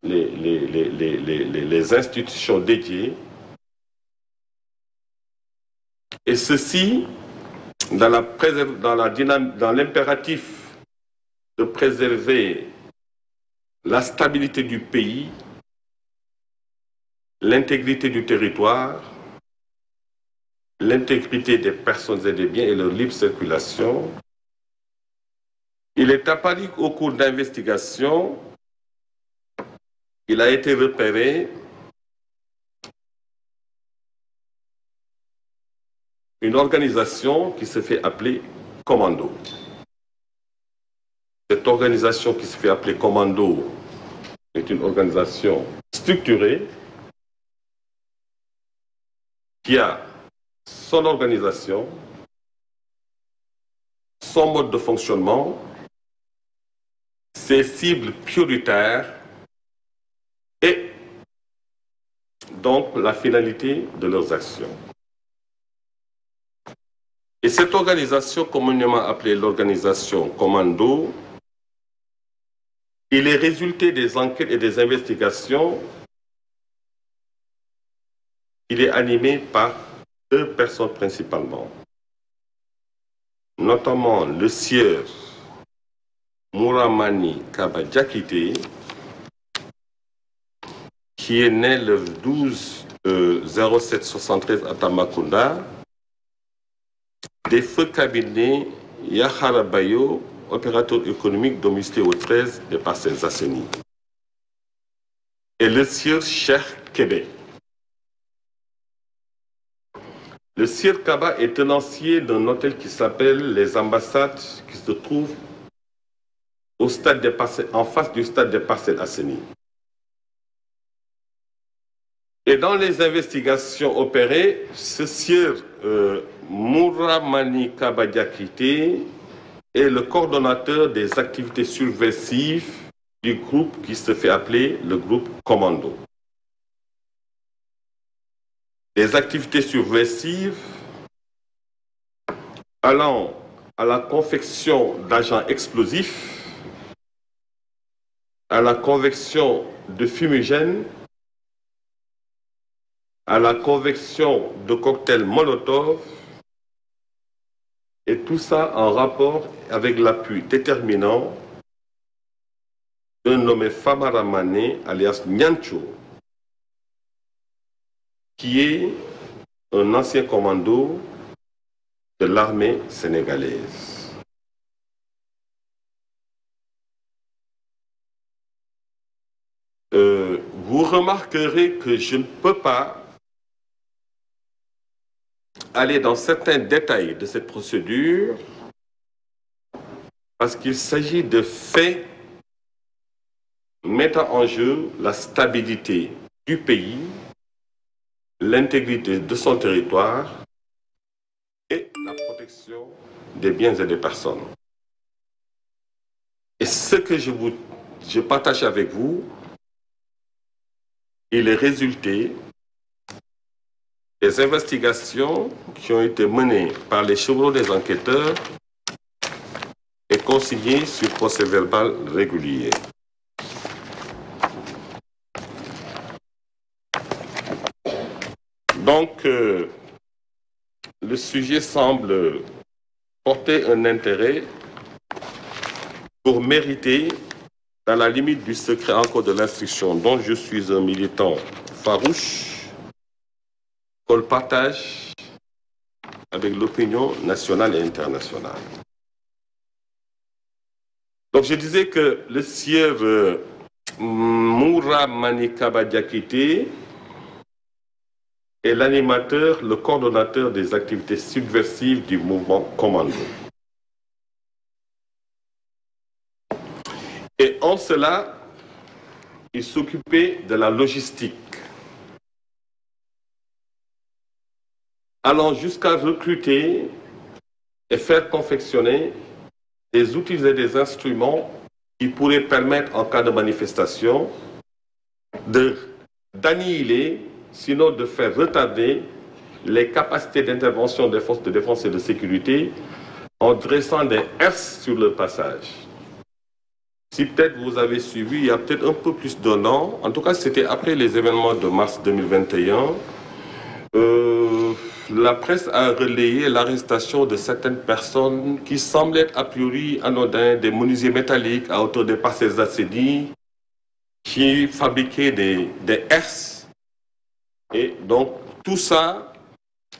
les institutions dédiées, et ceci dans l'impératif de préserver la stabilité du pays, l'intégrité du territoire, l'intégrité des personnes et des biens et leur libre circulation. Il est apparu qu'au cours d'investigation, il a été repéré une organisation qui se fait appeler Commando. Cette organisation qui se fait appeler Commando est une organisation structurée qui a son organisation, son mode de fonctionnement, ses cibles prioritaires et donc la finalité de leurs actions. Et cette organisation, communément appelée l'organisation Commando, il est résulté des enquêtes et des investigations. Il est animé par deux personnes principalement, notamment le sieur Mouramani Kaba Diakité, qui est né le 12/07/73 à Tambacounda, des feux cabinets Yahara Bayo, opérateur économique domicilié au 13 des Parcelles Assainies, et le sieur Cheikh Kébé. Le sieur Kaba est tenancier d'un hôtel qui s'appelle Les Ambassades, qui se trouve au stade des Parcelles, en face du stade des Parcelles Assainies. Et dans les investigations opérées, ce sieur Mouramani Kaba Diakité est le coordonnateur des activités subversives du groupe qui se fait appeler le groupe Commando. Des activités subversives allant à la confection d'agents explosifs, à la convection de fumigènes, à la convection de cocktails Molotov, et tout ça en rapport avec l'appui déterminant d'un nommé Famara Mané, alias Nyancho, qui est un ancien commando de l'armée sénégalaise. Vous remarquerez que je ne peux pas aller dans certains détails de cette procédure parce qu'il s'agit de faits mettant en jeu la stabilité du pays, l'intégrité de son territoire et la protection des biens et des personnes. Et ce que je partage avec vous, il est résulté des investigations qui ont été menées par les chevrons des enquêteurs et consignées sur procès-verbal régulier. Donc, le sujet semble porter un intérêt pour mériter, dans la limite du secret encore de l'instruction dont je suis un militant farouche, qu'on le partage avec l'opinion nationale et internationale. Donc je disais que le sieur Mouramani Kaba Diakité est l'animateur, le coordonnateur des activités subversives du mouvement Commando. Et en cela, il s'occupait de la logistique, allant jusqu'à recruter et faire confectionner des outils et des instruments qui pourraient permettre, en cas de manifestation, d'annihiler, sinon de faire retarder les capacités d'intervention des forces de défense et de sécurité en dressant des S sur le passage. Si peut-être vous avez suivi, il y a peut-être un peu plus d'un an, en tout cas c'était après les événements de mars 2021, la presse a relayé l'arrestation de certaines personnes qui semblent être a priori anodins, des menuisiers métalliques à hauteur de Parcelles Assainies, qui fabriquaient des herses. Et donc tout ça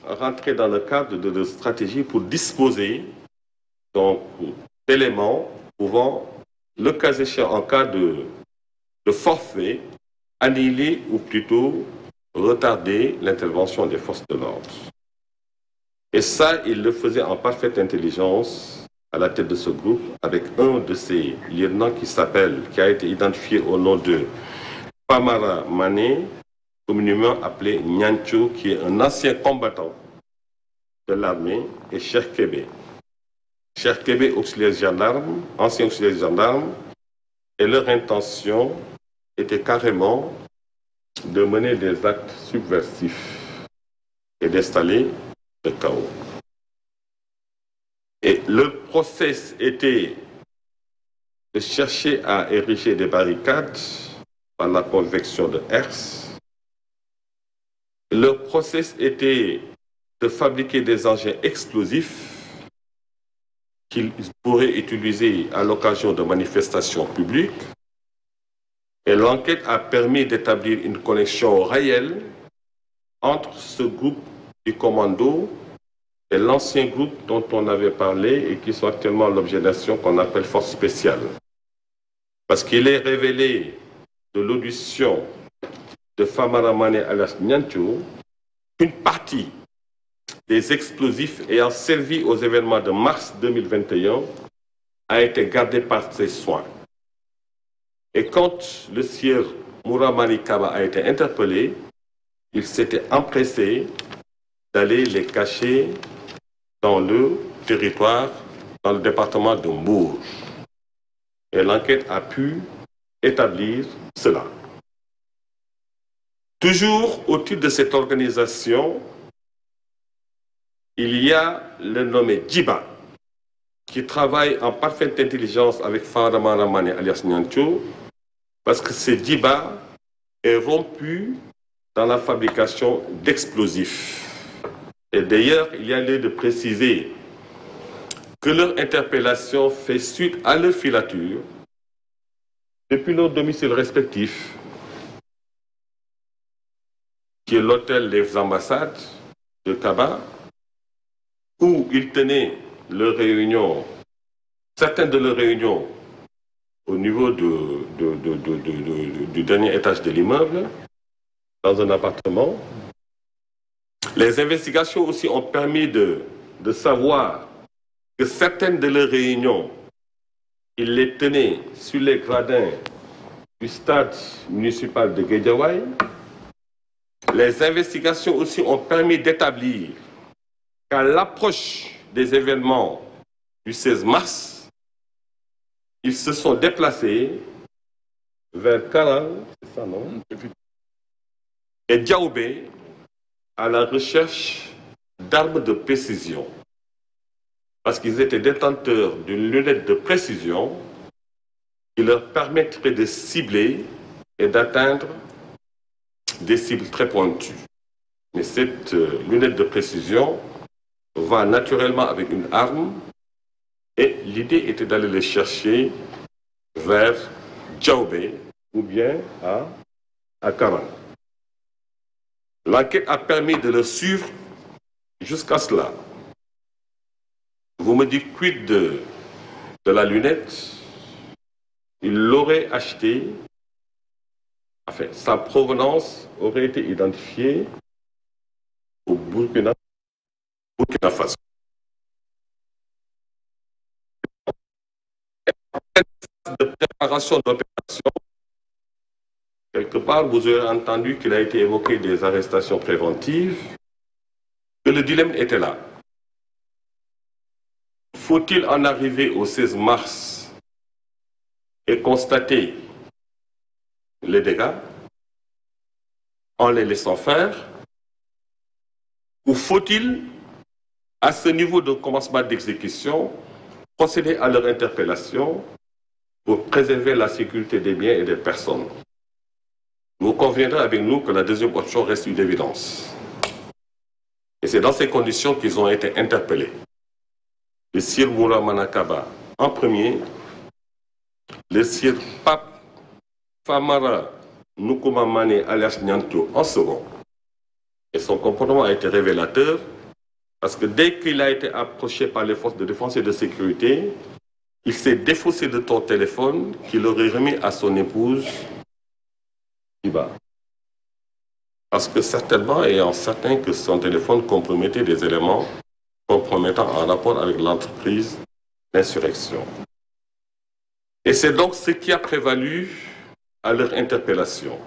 rentrait dans le cadre de stratégie pour disposer d'éléments pouvant, le cas échéant, en cas de forfait, annihiler ou plutôt retarder l'intervention des forces de l'ordre. Et ça, il le faisait en parfaite intelligence à la tête de ce groupe avec un de ses lieutenants qui a été identifié au nom de Famara Mané, communément appelé Nyancho, qui est un ancien combattant de l'armée, et Cheikh Kébé. Cheikh Kébé, auxiliaire gendarme, ancien auxiliaire gendarme, et leur intention était carrément de mener des actes subversifs et d'installer le chaos. Et le process était de chercher à ériger des barricades par la convection de herse. Le process était de fabriquer des engins explosifs qu'ils pourraient utiliser à l'occasion de manifestations publiques. Et l'enquête a permis d'établir une connexion réelle entre ce groupe du commando et l'ancien groupe dont on avait parlé et qui sont actuellement l'objet d'action qu'on appelle force spéciale. Parce qu'il est révélé de l'audition de Famara Mané alias Nyancho qu'une partie des explosifs ayant servi aux événements de mars 2021 a été gardée par ses soins. Et quand le sieur Mouramani Kaba a été interpellé, il s'était empressé d'aller les cacher dans le territoire, dans le département de Mbour. Et l'enquête a pu établir cela. Toujours au titre de cette organisation, il y a le nommé Djiba, qui travaille en parfaite intelligence avec Farama Ramane alias Nyancho, parce que ce Djiba est rompu dans la fabrication d'explosifs. Et d'ailleurs, il y a lieu de préciser que leur interpellation fait suite à leur filature depuis leur domicile respectif, qui est l'hôtel des ambassades de Kaba, où ils tenaient leurs réunions, certaines de leurs réunions au niveau du dernier étage de l'immeuble, dans un appartement. Les investigations aussi ont permis de savoir que certaines de leurs réunions, ils les tenaient sur les gradins du stade municipal de Guédiawaye. Les investigations aussi ont permis d'établir qu'à l'approche des événements du 16 mars, ils se sont déplacés vers Karang, c'est ça, non? Et Diaoubé, à la recherche d'armes de précision. Parce qu'ils étaient détenteurs d'une lunette de précision qui leur permettrait de cibler et d'atteindre des cibles très pointues. Mais cette lunette de précision va naturellement avec une arme et l'idée était d'aller les chercher vers Diaoubé ou bien à Karang. L'enquête a permis de le suivre jusqu'à cela. Vous me dites quid de la lunette? Il l'aurait achetée, enfin, sa provenance aurait été identifiée au Burkina Faso. De préparation d'opération, quelque part, vous aurez entendu qu'il a été évoqué des arrestations préventives, que le dilemme était là. Faut-il en arriver au 16 mars et constater les dégâts en les laissant faire, ou faut-il, à ce niveau de commencement d'exécution, procéder à leur interpellation pour préserver la sécurité des biens et des personnes. Vous conviendrez avec nous que la deuxième option reste une évidence. Et c'est dans ces conditions qu'ils ont été interpellés. Le Sir Moura Manakaba en premier, le Sir Pape Famara Nukuma Mane alias Nyanto en second. Et son comportement a été révélateur parce que dès qu'il a été approché par les forces de défense et de sécurité, il s'est défaussé de son téléphone qu'il aurait remis à son épouse Iba. Parce que certainement, ayant certain que son téléphone compromettait des éléments compromettants en rapport avec l'entreprise d'insurrection. Et c'est donc ce qui a prévalu à leur interpellation.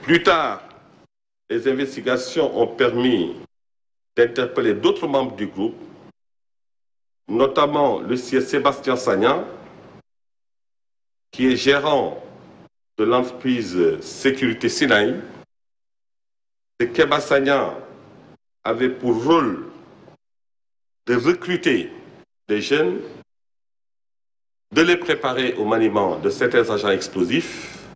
Plus tard, les investigations ont permis d'interpeller d'autres membres du groupe, notamment le sieur Sébastien Sagnan, qui est gérant de l'entreprise Sécurité Sinaï. Keba Sagnan avait pour rôle de recruter des jeunes, de les préparer au maniement de certains agents explosifs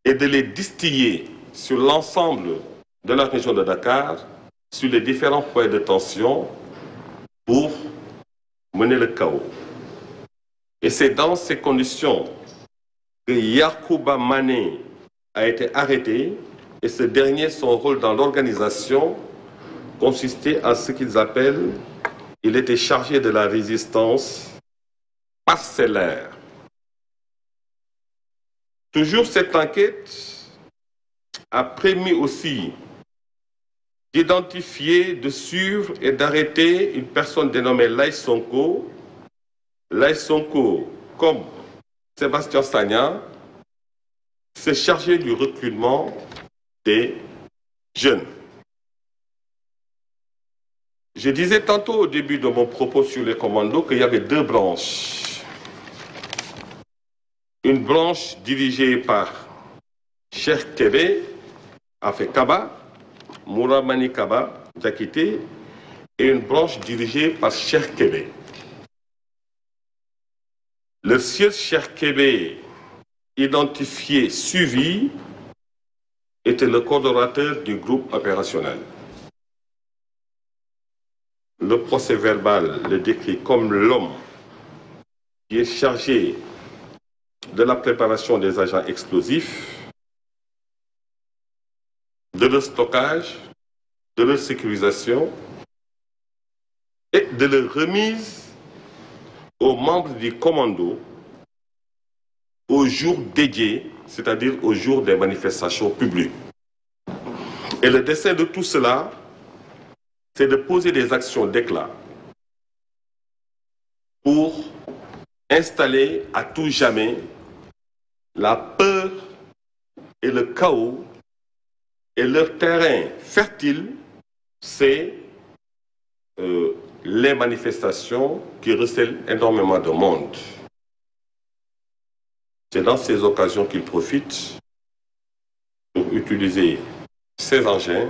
et de les distiller sur l'ensemble de la région de Dakar, sur les différents points de tension pour mener le chaos. Et c'est dans ces conditions que Yacouba Mané a été arrêté et ce dernier, son rôle dans l'organisation consistait à ce qu'ils appellent, il était chargé de la résistance parcellaire. Toujours cette enquête a permis aussi d'identifier, de suivre et d'arrêter une personne dénommée Laï Sonko. Laï Sonko, comme Sébastien Sagnan, s'est chargé du recrutement des jeunes. Je disais tantôt au début de mon propos sur les commandos qu'il y avait deux branches. Une branche dirigée par Cheikh Kébé, Afé Kaba, Mouramani Kaba, Jakité, et une branche dirigée par Cheikh Kébé. Le sieur Cheikh Kébé, identifié, suivi, était le coordonnateur du groupe opérationnel. Le procès verbal le décrit comme l'homme qui est chargé de la préparation des agents explosifs, de leur stockage, de leur sécurisation et de leur remise aux membres du commando au jour dédié, c'est-à-dire au jour des manifestations publiques. Et le dessein de tout cela, c'est de poser des actions d'éclat pour installer à tout jamais la peur et le chaos, et leur terrain fertile, c'est les manifestations qui recèlent énormément de monde. C'est dans ces occasions qu'ils profitent pour utiliser ces engins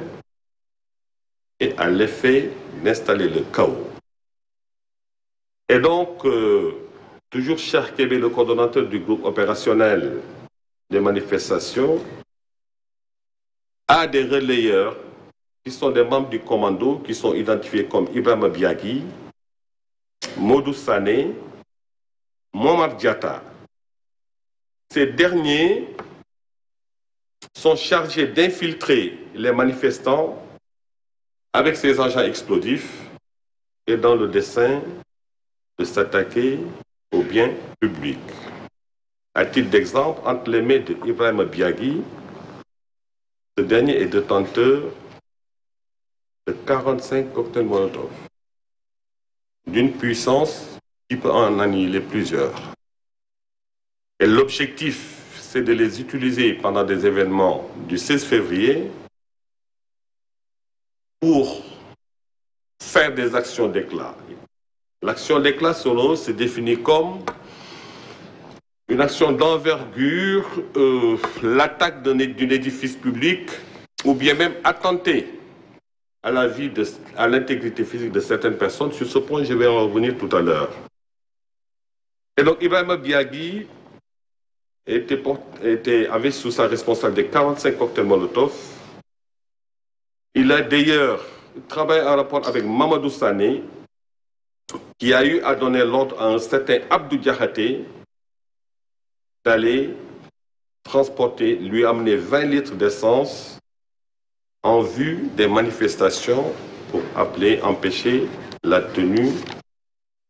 et à l'effet d'installer le chaos. Et donc, toujours Cheikh Kébé, le coordonnateur du groupe opérationnel des manifestations, a des relayeurs qui sont des membres du commando qui sont identifiés comme Ibrahima Biagui, Modou Sané, Momar Diatta. Ces derniers sont chargés d'infiltrer les manifestants avec ces agents explosifs et dans le dessein de s'attaquer aux biens publics. À titre d'exemple, entre les mains d'Ibrahima Biagui, ce dernier est détenteur de 45 cocktails Molotov, d'une puissance qui peut en annihiler plusieurs. Et l'objectif, c'est de les utiliser pendant des événements du 16 février pour faire des actions d'éclat. L'action d'éclat, selon eux, se définit comme une action d'envergure, l'attaque d'un édifice public, ou bien même attenter à la vie, à l'intégrité physique de certaines personnes. Sur ce point, je vais en revenir tout à l'heure. Et donc Ibrahima Biagui avait sous sa responsabilité 45 cocktails Molotov. Il a d'ailleurs travaillé en rapport avec Mamadou Sané, qui a eu à donner l'ordre à un certain Abdou Diakhaté d'aller transporter, lui amener 20 litres d'essence en vue des manifestations pour empêcher la tenue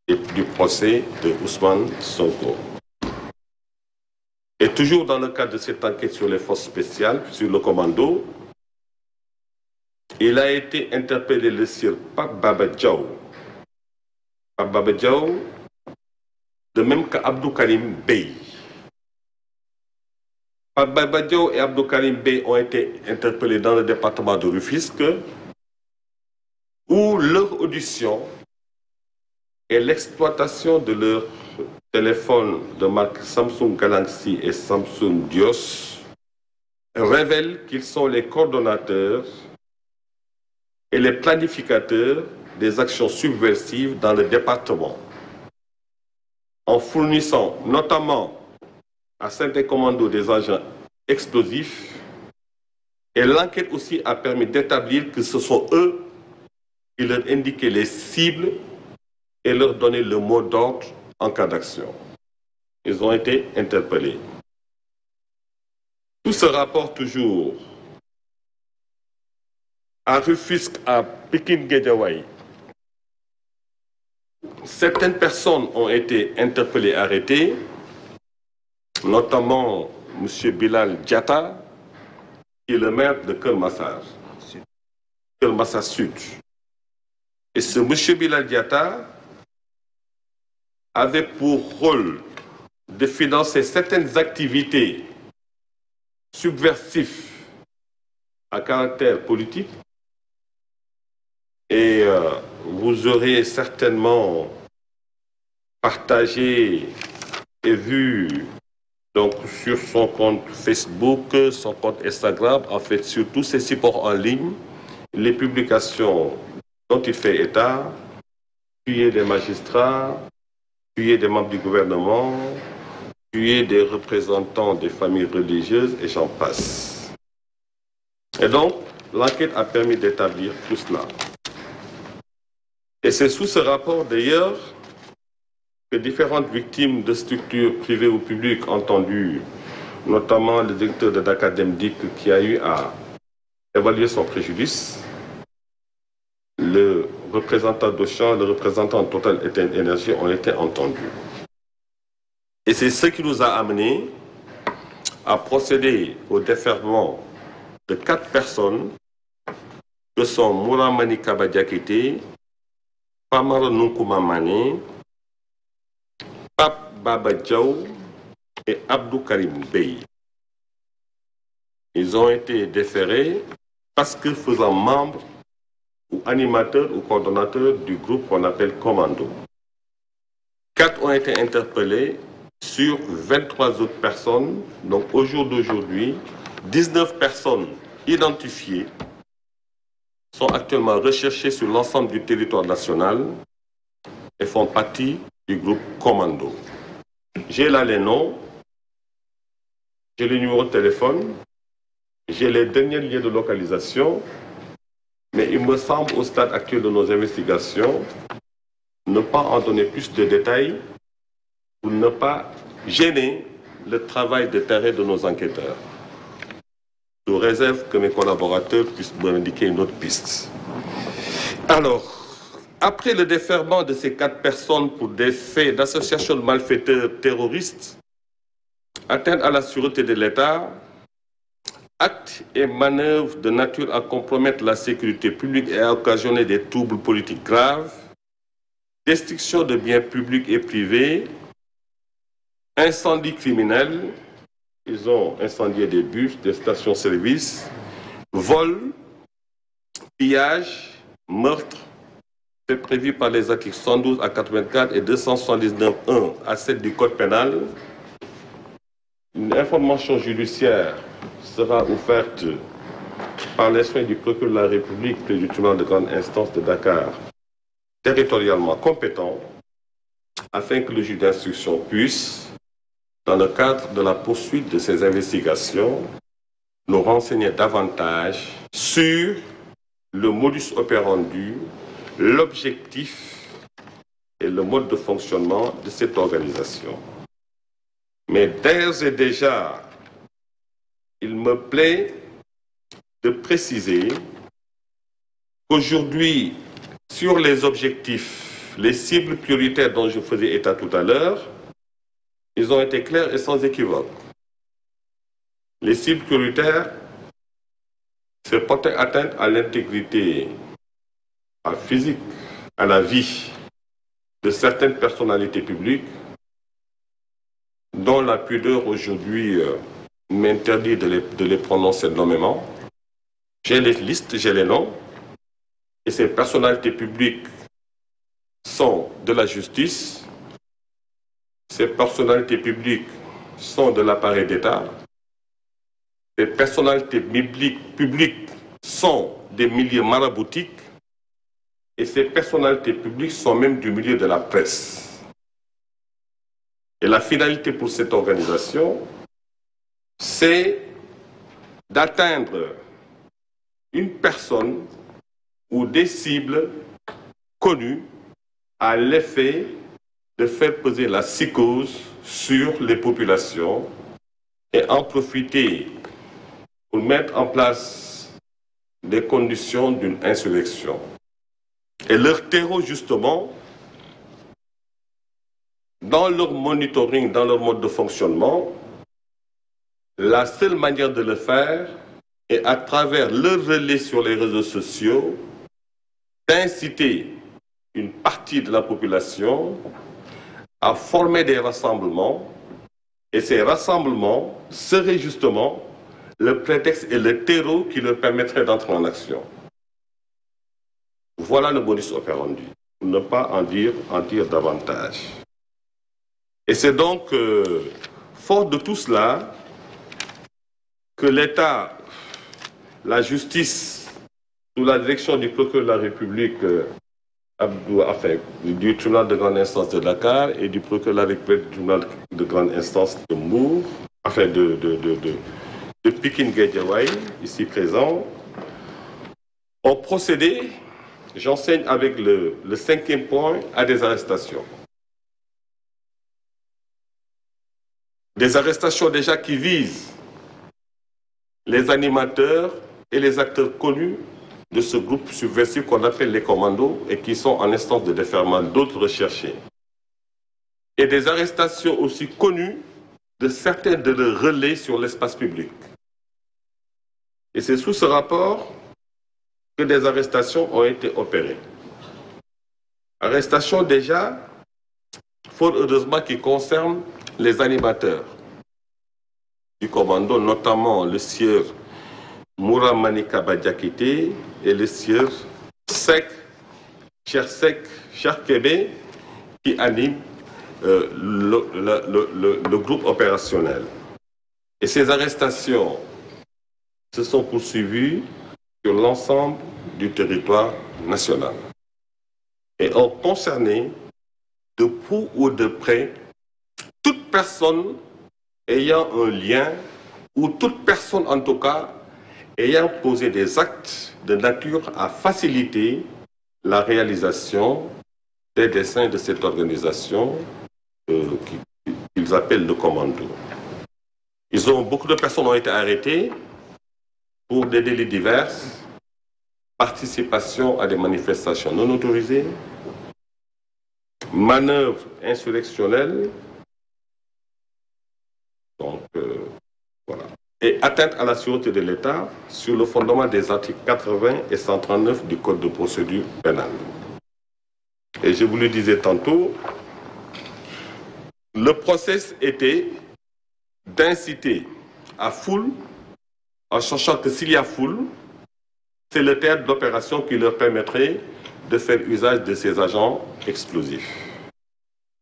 du procès de Ousmane Sonko. Et toujours dans le cadre de cette enquête sur les forces spéciales, sur le commando, il a été interpellé le sieur Pape Baba Diaw. Pape Baba Diaw, de même qu'Abdou Karim Bey. Pape Baba Diaw et Abdou Karim Bey ont été interpellés dans le département de Rufisque, où leur audition et l'exploitation de leur téléphone de marque Samsung Galaxy et Samsung Dios révèlent qu'ils sont les coordonnateurs et les planificateurs des actions subversives dans le département, en fournissant notamment à certains commandos des agents explosifs. Et l'enquête aussi a permis d'établir que ce sont eux qui leur indiquaient les cibles et leur donnaient le mot d'ordre en cas d'action. Ils ont été interpellés. Tout se rapporte toujours à Rufisque, à Pikine-Guédiawaye. Certaines personnes ont été interpellées, arrêtées, notamment M. Bilal Diatta, qui est le maire de Keur Massar Sud. Et ce M. Bilal Diatta avait pour rôle de financer certaines activités subversives à caractère politique. Et vous aurez certainement partagé et vu donc, sur son compte Facebook, son compte Instagram, en fait sur tous ces supports en ligne, les publications dont il fait état, tuer des magistrats, tuer des membres du gouvernement, tuer des représentants des familles religieuses, et j'en passe. Et donc, l'enquête a permis d'établir tout cela. Et c'est sous ce rapport, d'ailleurs, que différentes victimes de structures privées ou publiques entendues, notamment le directeur de Dakar Demdik qui a eu à évaluer son préjudice, le représentant d'Auchan, le représentant de Total Énergie ont été entendus. Et c'est ce qui nous a amenés à procéder au déferment de 4 personnes que sont Mouramani Kaba Diakité, Pamara Nunkouma Mané, Pape Baba Diaw et Abdou Karim Bey. Ils ont été déférés parce que faisant membre ou animateurs ou coordonnateurs du groupe qu'on appelle Commando. 4 ont été interpellés sur 23 autres personnes. Donc au jour d'aujourd'hui, 19 personnes identifiées sont actuellement recherchées sur l'ensemble du territoire national et font partie du groupe Commando. J'ai là les noms, j'ai les numéros de téléphone, j'ai les derniers liens de localisation, mais il me semble au stade actuel de nos investigations ne pas en donner plus de détails pour ne pas gêner le travail de terrain de nos enquêteurs. Je réserve que mes collaborateurs puissent m'indiquer une autre piste. Alors, après le déferment de ces 4 personnes pour des faits d'association de malfaiteurs terroristes, atteinte à la sûreté de l'État, actes et manœuvres de nature à compromettre la sécurité publique et à occasionner des troubles politiques graves, destruction de biens publics et privés, incendies criminels, ils ont incendié des bus, des stations-service, vols, pillages, meurtres, c'est prévu par les articles 112 à 84 et 279.1 à 7 du Code pénal. Une information judiciaire sera offerte par les soins du procureur de la République près du tribunal de grande instance de Dakar, territorialement compétent, afin que le juge d'instruction puisse, dans le cadre de la poursuite de ces investigations, nous renseigner davantage sur le modus operandi, l'objectif et le mode de fonctionnement de cette organisation. Mais d'ores et déjà, il me plaît de préciser qu'aujourd'hui, sur les objectifs, les cibles prioritaires dont je faisais état tout à l'heure, ils ont été clairs et sans équivoque. Les cibles prioritaires, c'est porter atteinte à l'intégrité physique, à la vie de certaines personnalités publiques dont la pudeur aujourd'hui m'interdit de les prononcer nommément. J'ai les listes, j'ai les noms, et ces personnalités publiques sont de la justice, ces personnalités publiques sont de l'appareil d'État, ces personnalités publiques sont des milieux maraboutiques, et ces personnalités publiques sont même du milieu de la presse. Et la finalité pour cette organisation, c'est d'atteindre une personne ou des cibles connues à l'effet de faire peser la psychose sur les populations et en profiter pour mettre en place des conditions d'une insurrection. Et leur terreau, justement, dans leur monitoring, dans leur mode de fonctionnement, la seule manière de le faire est à travers le relais sur les réseaux sociaux d'inciter une partie de la population à former des rassemblements, et ces rassemblements seraient justement le prétexte et le terreau qui leur permettrait d'entrer en action. Voilà le modus operandi, pour ne pas en dire davantage. Et c'est donc fort de tout cela que l'État, la justice, sous la direction du procureur de la République, du tribunal de grande instance de Dakar et du procureur de la République du tribunal de grande instance de Mbour, de Pikine Guédiawaye, ici présent, ont procédé, j'enseigne avec le 5e point, à des arrestations. Des arrestations déjà qui visent les animateurs et les acteurs connus de ce groupe subversif qu'on appelle les commandos et qui sont en instance de déferment, d'autres recherchés. Et des arrestations aussi connues de certains de leurs relais sur l'espace public. Et c'est sous ce rapport que des arrestations ont été opérées. Arrestations déjà, fort heureusement, qui concernent les animateurs du commando, notamment le sieur Mouramani Kabadiakité et le sieur Cher Kébé qui anime le groupe opérationnel. Et ces arrestations se sont poursuivies sur l'ensemble du territoire national et ont concerné de près ou de près toute personne ayant un lien ou toute personne en tout cas ayant posé des actes de nature à faciliter la réalisation des desseins de cette organisation qu'ils appellent le commando. Beaucoup de personnes ont été arrêtées pour des délits divers, participation à des manifestations non autorisées, manœuvres insurrectionnelles, donc voilà, et atteinte à la sûreté de l'État sur le fondement des articles 80 et 139 du Code de procédure pénale. Et je vous le disais tantôt, le process était d'inciter à foule, en sachant que s'il y a foule, c'est le théâtre d'opération qui leur permettrait de faire usage de ces agents explosifs.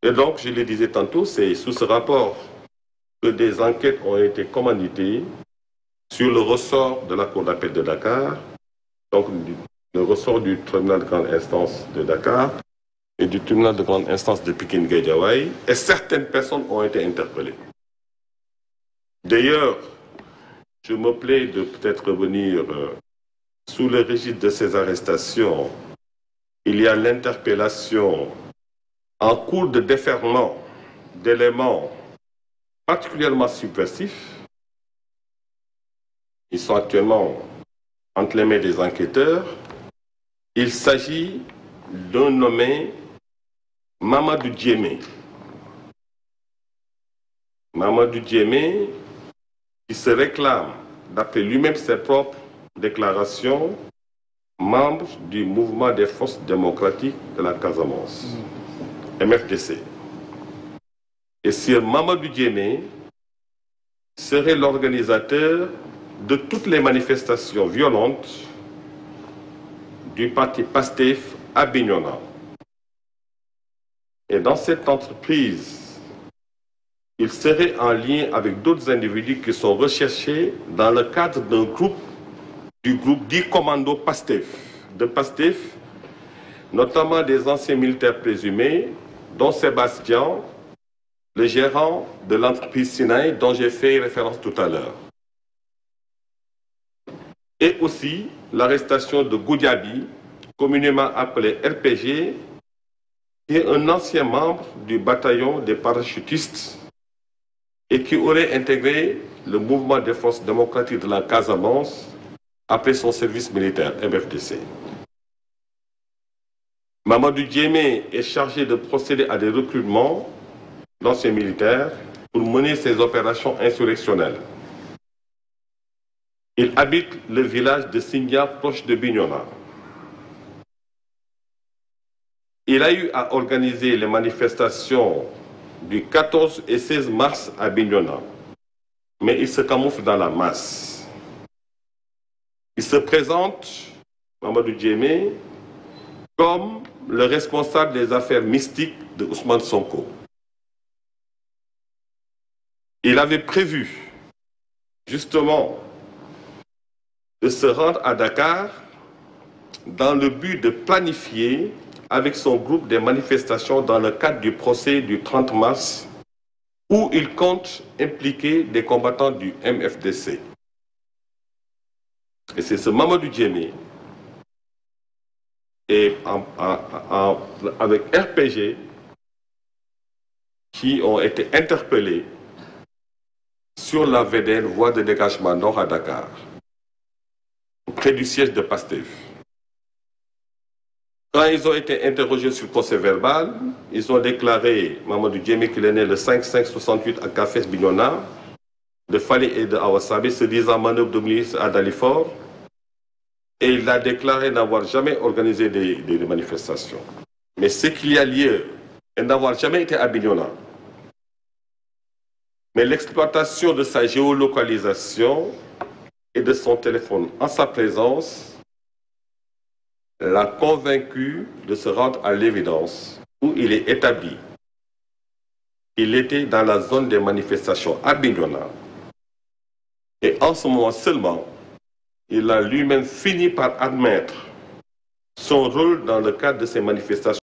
Et donc, je le disais tantôt, c'est sous ce rapport que des enquêtes ont été commanditées sur le ressort de la Cour d'appel de Dakar, donc le ressort du tribunal de grande instance de Dakar, et du tribunal de grande instance de Pikine-Guédiawaye, et certaines personnes ont été interpellées. D'ailleurs, je me plais de peut-être revenir sous le régime de ces arrestations. Il y a l'interpellation en cours de déferlement d'éléments particulièrement subversifs. Ils sont actuellement entre les mains des enquêteurs. Il s'agit d'un nommé Mamadou Djemé. Mamadou Djemé qui se réclame, d'après lui-même ses propres déclarations, membre du mouvement des forces démocratiques de la Casamance, MFDC. Et Sir Mamadou Djemé serait l'organisateur de toutes les manifestations violentes du parti PASTEF à Bignona. Et dans cette entreprise, il serait en lien avec d'autres individus qui sont recherchés dans le cadre d'un groupe, du groupe dit Commando PASTEF, de PASTEF, notamment des anciens militaires présumés, dont Sébastien, le gérant de l'entreprise Sinaï, dont j'ai fait référence tout à l'heure. Et aussi l'arrestation de Goudiaby, communément appelé RPG, qui est un ancien membre du bataillon des parachutistes et qui aurait intégré le mouvement des forces démocratiques de la Casamance après son service militaire, MFDC. Mamadou Djemé est chargé de procéder à des recrutements d'anciens militaires pour mener ses opérations insurrectionnelles. Il habite le village de Sindia, proche de Bignona. Il a eu à organiser les manifestations du 14 et 16 mars à Bignona, mais il se camoufle dans la masse. Il se présente, Mamadou Djemé, comme le responsable des affaires mystiques de Ousmane Sonko. Il avait prévu, justement, de se rendre à Dakar dans le but de planifier avec son groupe des manifestations dans le cadre du procès du 30 mars où il compte impliquer des combattants du MFDC. Et c'est ce Mamadou Djemé et avec RPG qui ont été interpellés sur la VDN, voie de dégagement nord à Dakar, près du siège de PASTEF. Quand ils ont été interrogés sur le procès verbal, ils ont déclaré, Mamadou Djemé, qu'il est né le 5-5-68 à Cafés Bignona, de Fali et de Awasabe, se disant manœuvre de milice à Dalifort, et il a déclaré n'avoir jamais organisé des manifestations. Mais ce qu'il y a lieu est n'avoir jamais été à Bignona. Mais l'exploitation de sa géolocalisation et de son téléphone en sa présence l'a convaincu de se rendre à l'évidence où il est établi. Il était dans la zone des manifestations à Bignona. Et en ce moment seulement, il a lui-même fini par admettre son rôle dans le cadre de ces manifestations.